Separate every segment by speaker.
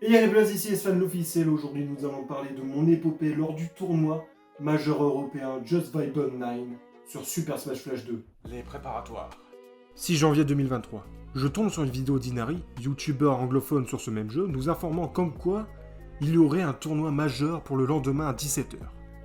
Speaker 1: Et y'a les blagues ici, Sfan l'officiel. Aujourd'hui, nous allons parler de mon épopée lors du tournoi majeur européen Just Vibe 9 sur Super Smash Flash 2.
Speaker 2: Les préparatoires.
Speaker 1: 6 janvier 2023. Je tombe sur une vidéo d'Inari, youtubeur anglophone sur ce même jeu, nous informant comme quoi il y aurait un tournoi majeur pour le lendemain à 17h.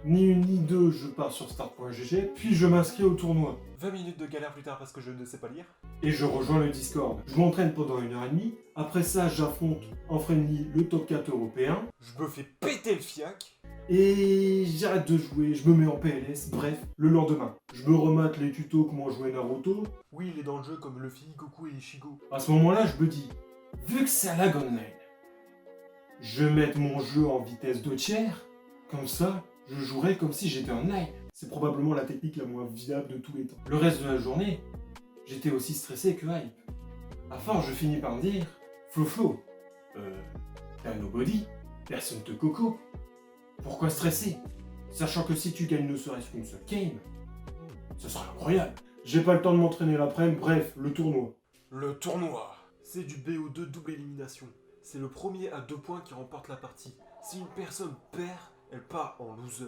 Speaker 1: Ni une ni deux, je pars sur start.gg, puis je m'inscris au tournoi.
Speaker 2: 20 minutes de galère plus tard parce que je ne sais pas lire.
Speaker 1: Et je rejoins le Discord. Je m'entraîne pendant 1h30, après ça j'affronte en friendly le top 4 européen,
Speaker 2: Je me fais péter le fiac.
Speaker 1: et j'arrête de jouer, je me mets en PLS, bref, le lendemain. Je me remate les tutos comment jouer Naruto.
Speaker 2: Oui, il est dans le jeu comme Luffy, Goku et Ichigo.
Speaker 1: À ce moment-là, je me dis, vu que ça lag online, je vais mettre mon jeu en vitesse 2 tiers, comme ça, je jouerai comme si j'étais en live. C'est probablement la technique la moins viable de tous les temps. Le reste de la journée, j'étais aussi stressé que hype. À force, je finis par me dire, Flo, t'as nobody, personne te coco. Pourquoi stresser? Sachant que si tu gagnes ne serait-ce qu'une seule game, ce sera incroyable. J'ai pas le temps de m'entraîner l'après-midi, bref, le tournoi.
Speaker 2: Le tournoi. C'est du BO2 double élimination. C'est le premier à 2 points qui remporte la partie. Si une personne perd, elle part en loser.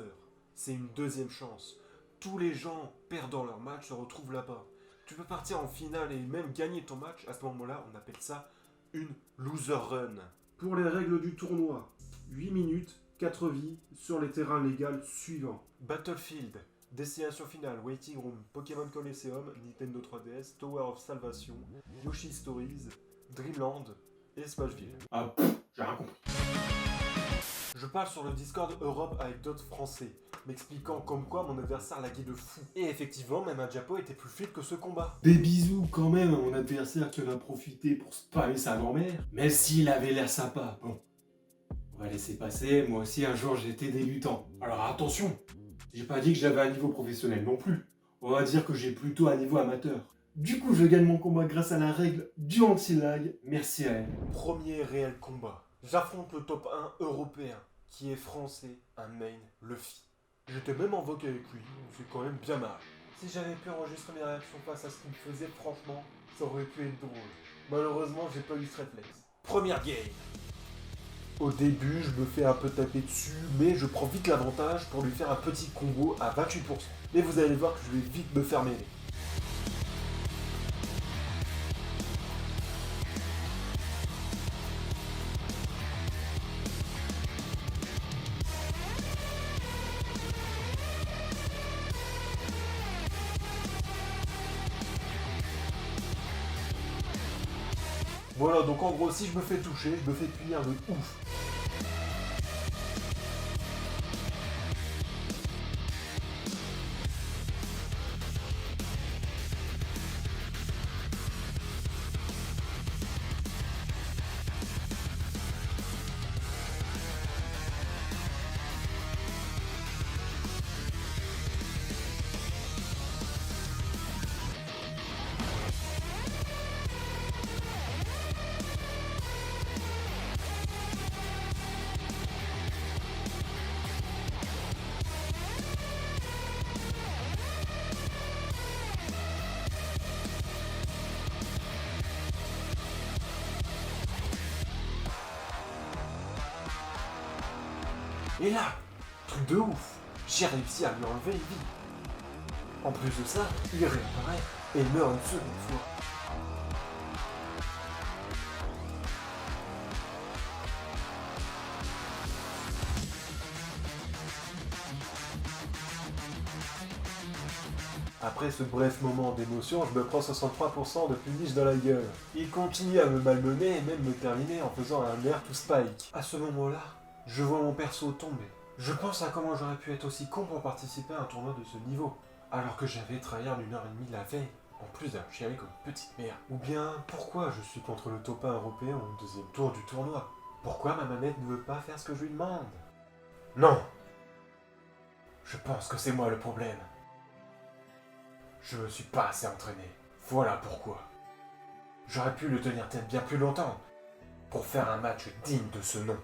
Speaker 2: C'est une deuxième chance. Tous les gens perdant leur match se retrouvent là-bas. Tu peux partir en finale et même gagner ton match. À ce moment-là, on appelle ça une loser run.
Speaker 1: Pour les règles du tournoi, 8 minutes, 4 vies sur les terrains légaux suivants.
Speaker 2: Battlefield, Destination Finale, Waiting Room, Pokémon Colosseum, Nintendo 3DS, Tower of Salvation, Yoshi Stories, Dreamland et Smashville.
Speaker 1: Ah, j'ai rien compris.
Speaker 2: Je parle sur le Discord Europe avec d'autres Français, m'expliquant comme quoi mon adversaire laguait de fou. Et effectivement, même un Japo était plus fluide que ce combat.
Speaker 1: Des bisous quand même à mon adversaire qui en a profité pour spammer sa grand-mère. Mais s'il avait l'air sympa, bon. On va laisser passer, moi aussi un jour j'étais débutant. Alors attention, j'ai pas dit que j'avais un niveau professionnel non plus. On va dire que j'ai plutôt un niveau amateur. Du coup, je gagne mon combat grâce à la règle du anti-lag, merci à elle.
Speaker 2: Premier réel combat. J'affronte le top 1 européen, qui est français, un main Luffy. J'étais même en vogue avec lui, c'est quand même bien marrant. Si j'avais pu enregistrer mes réactions face à ce qu'il me faisait, franchement, ça aurait pu être drôle. Malheureusement, j'ai pas eu ce réflexe. Première game. Au début, je me fais un peu taper dessus, mais je prends vite l'avantage pour lui faire un petit combo à 28%. Mais vous allez voir que je vais vite me faire mêler. Voilà, donc en gros, si je me fais toucher, je me fais punir de ouf. Et là, truc de ouf, j'ai réussi à lui enlever une vie. En plus de ça, il réapparaît et meurt une seconde fois. Après ce bref moment d'émotion, je me prends 63% de punish dans la gueule. Il continue à me malmener et même me terminer en faisant un air to spike. À ce moment-là, je vois mon perso tomber. Je pense à comment j'aurais pu être aussi con pour participer à un tournoi de ce niveau, alors que j'avais tryhard 1h30 la veille, en plus d'avoir chialé comme une petite merde. Ou bien, pourquoi je suis contre le top 1 européen au deuxième tour du tournoi? Pourquoi ma manette ne veut pas faire ce que je lui demande? Non! Je pense que c'est moi le problème. Je me suis pas assez entraîné. Voilà pourquoi. J'aurais pu le tenir tête bien plus longtemps, pour faire un match digne de ce nom.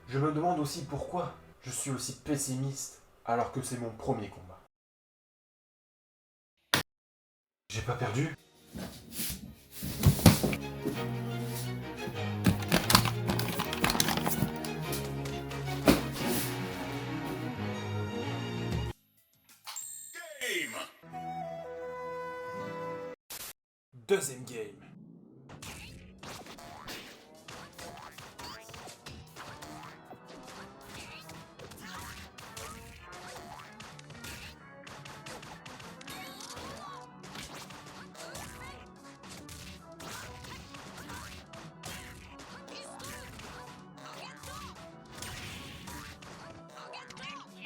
Speaker 2: Je me demande aussi pourquoi je suis aussi pessimiste alors que c'est mon premier combat. J'ai pas perdu? Deuxième game.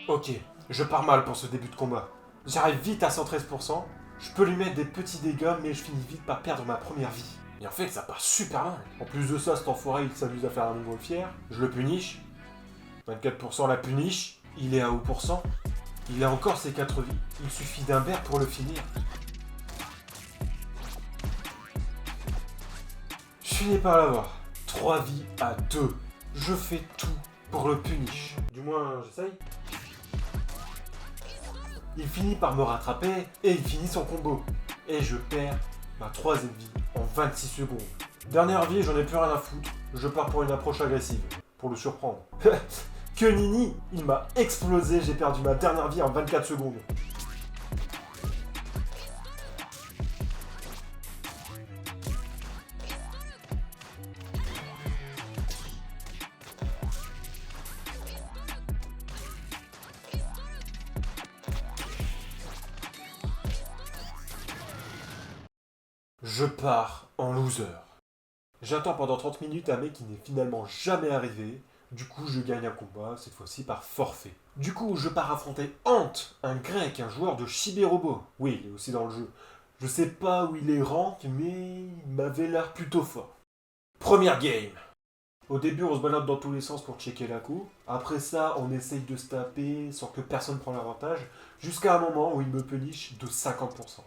Speaker 2: Ok, je pars mal pour ce début de combat. J'arrive vite à 113%, je peux lui mettre des petits dégâts, mais je finis vite par perdre ma première vie. Et en fait, ça part super mal. En plus de ça, cet enfoiré, il s'amuse à faire un montgolfière. Je le punish. 24% la punish. Il est à haut pourcent. Il a encore ses 4 vies. Il suffit d'un bear pour le finir. Je finis par l'avoir. 3 vies à 2. Je fais tout pour le punish. Du moins, j'essaye. Il finit par me rattraper et il finit son combo. Et je perds ma troisième vie en 26 secondes. Dernière vie, j'en ai plus rien à foutre. Je pars pour une approche agressive, pour le surprendre. Que nini, il m'a explosé, j'ai perdu ma dernière vie en 24 secondes. Je pars en loser. J'attends pendant 30 minutes un mec qui n'est finalement jamais arrivé. Du coup, je gagne un combat, cette fois-ci par forfait. Du coup, je pars affronter Ant, un grec, un joueur de Chibi-Robo. Oui, il est aussi dans le jeu. Je sais pas où il est rank, mais il m'avait l'air plutôt fort. Première game. Au début, on se balade dans tous les sens pour checker la coup. Après ça, on essaye de se taper sans que personne prenne l'avantage, jusqu'à un moment où il me punish de 50%.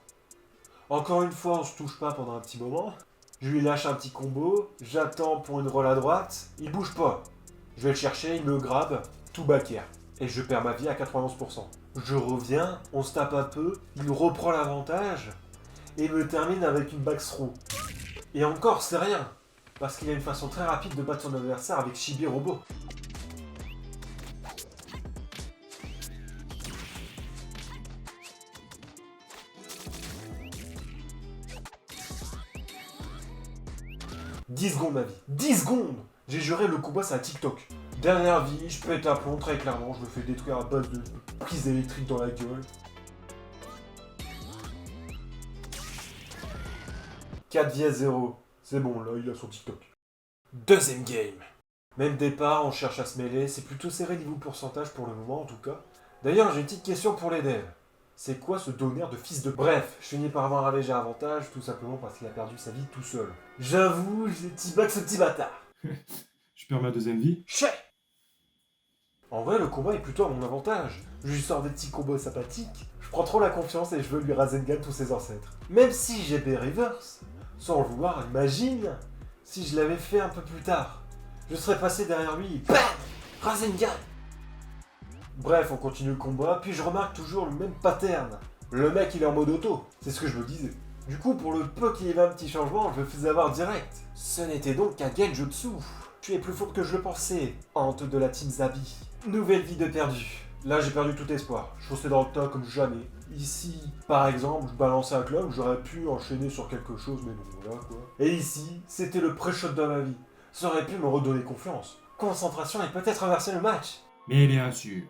Speaker 2: Encore une fois, on se touche pas pendant un petit moment. Je lui lâche un petit combo, j'attends pour une roll à droite, il bouge pas. Je vais le chercher, il me grabe, tout backer. Et je perds ma vie à 91%. Je reviens, on se tape un peu, il reprend l'avantage, et me termine avec une backthrow. Et encore, c'est rien, parce qu'il a une façon très rapide de battre son adversaire avec Chibi-Robo. « 10 secondes ma vie. 10 secondes. J'ai juré le combat c'est un TikTok. Dernière vie, je pète un plomb très clairement, je me fais détruire à base de prise électrique dans la gueule. 4 vies à 0. C'est bon, là il a son TikTok. Deuxième game. Même départ, on cherche à se mêler, c'est plutôt serré niveau pourcentage pour le moment en tout cas. D'ailleurs, j'ai une petite question pour les devs. C'est quoi ce donneur de fils de... Bref, je finis par avoir un léger avantage, tout simplement parce qu'il a perdu sa vie tout seul. J'avoue, j'ai t-back ce petit bâtard.
Speaker 1: Je perds ma deuxième vie.
Speaker 2: Chais. En vrai, le combat est plutôt à mon avantage. Je lui sors des petits combos sympathiques, je prends trop la confiance et je veux lui Rasengan tous ses ancêtres. Même si j'ai des reverse, sans le vouloir, imagine si je l'avais fait un peu plus tard. Je serais passé derrière lui, BAM Rasengan. Bref, on continue le combat, puis je remarque toujours le même pattern. Le mec il est en mode auto, c'est ce que je me disais. Du coup, pour le peu qu'il y avait un petit changement, je le faisais avoir direct. Ce n'était donc qu'un genjutsu. Tu es plus fort que je le pensais, hante de la team Zabi. Nouvelle vie de perdu. Là, j'ai perdu tout espoir. Je fonçais dans le tas comme jamais. Ici, par exemple, je balançais un club, j'aurais pu enchaîner sur quelque chose, mais bon, voilà quoi. Et ici, c'était le pré-shot de ma vie. Ça aurait pu me redonner confiance. Concentration et peut-être inverser le match.
Speaker 1: Mais bien sûr.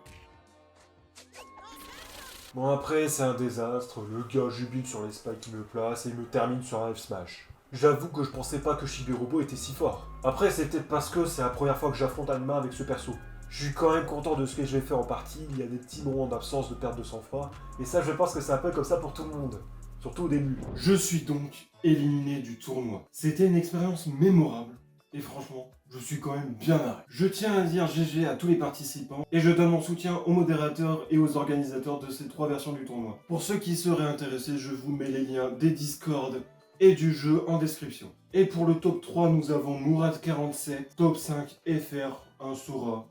Speaker 2: Bon après, c'est un désastre. Le gars jubile sur les spikes qui me place et il me termine sur un F-smash. J'avoue que je pensais pas que Chibi-Robo était si fort. Après, c'est peut-être parce que c'est la première fois que j'affronte un humain avec ce perso. Je suis quand même content de ce que j'ai fait en partie, il y a des petits moments d'absence de perte de sang-froid, et ça je pense que c'est un peu comme ça pour tout le monde. Surtout au début.
Speaker 1: Je suis donc éliminé du tournoi. C'était une expérience mémorable. Et franchement, je suis quand même bien marré. Je tiens à dire GG à tous les participants et je donne mon soutien aux modérateurs et aux organisateurs de ces 3 versions du tournoi. Pour ceux qui seraient intéressés, je vous mets les liens des Discord et du jeu en description. Et pour le top 3, nous avons Mourad47, top 5 FR, un Sora.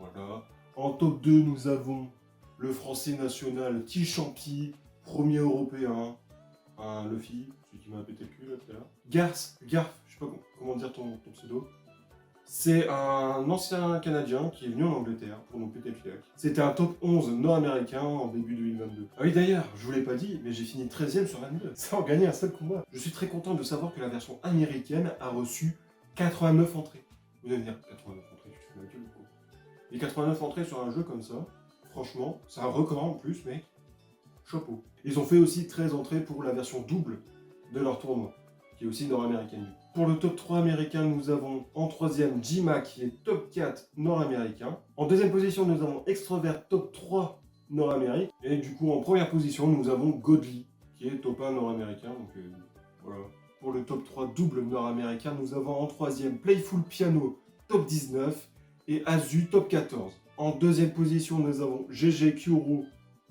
Speaker 1: Voilà. En top 2, nous avons le français national Tichampi, premier européen, un Luffy, celui qui m'a pété le cul là tout à l'heure. Garf, je sais pas comment dire ton pseudo. C'est un ancien Canadien qui est venu en Angleterre pour nous péter le fiac. C'était un top 11 nord-américain en début 2022. Ah oui d'ailleurs, je vous l'ai pas dit, mais j'ai fini 13ème sur 22. Ça en gagné un seul combat. Je suis très content de savoir que la version américaine a reçu 89 entrées. Vous allez me dire, 89 entrées, tu te fais la gueule ou quoi? Et 89 entrées sur un jeu comme ça, franchement, c'est un record en plus, mec. Chapeau. Ils ont fait aussi 13 entrées pour la version double de leur tournoi, qui est aussi nord-américaine. Pour le top 3 américain, nous avons en 3ème Jima, qui est top 4 nord-américain. En 2ème position, nous avons Extrovert, top 3 nord-amérique. Et du coup, en première position, nous avons Godly, qui est top 1 nord-américain. Donc voilà. Pour le top 3 double nord-américain, nous avons en 3ème Playful Piano, top 19. Et Azu, top 14. En 2ème position, nous avons GG Kyuro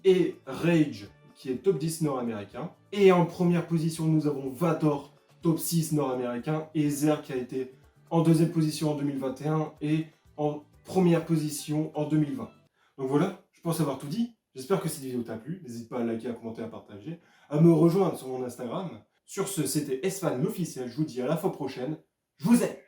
Speaker 1: et Rage, qui est top 10 nord-américain. Et en première position, nous avons Vador, top 6 nord-américain, et Zer qui a été en 2ème position en 2021 et en première position en 2020. Donc voilà, je pense avoir tout dit. J'espère que cette vidéo t'a plu. N'hésite pas à liker, à commenter, à partager, à me rejoindre sur mon Instagram. Sur ce, c'était Esfan l'officiel. Je vous dis à la fois prochaine. Je vous aime!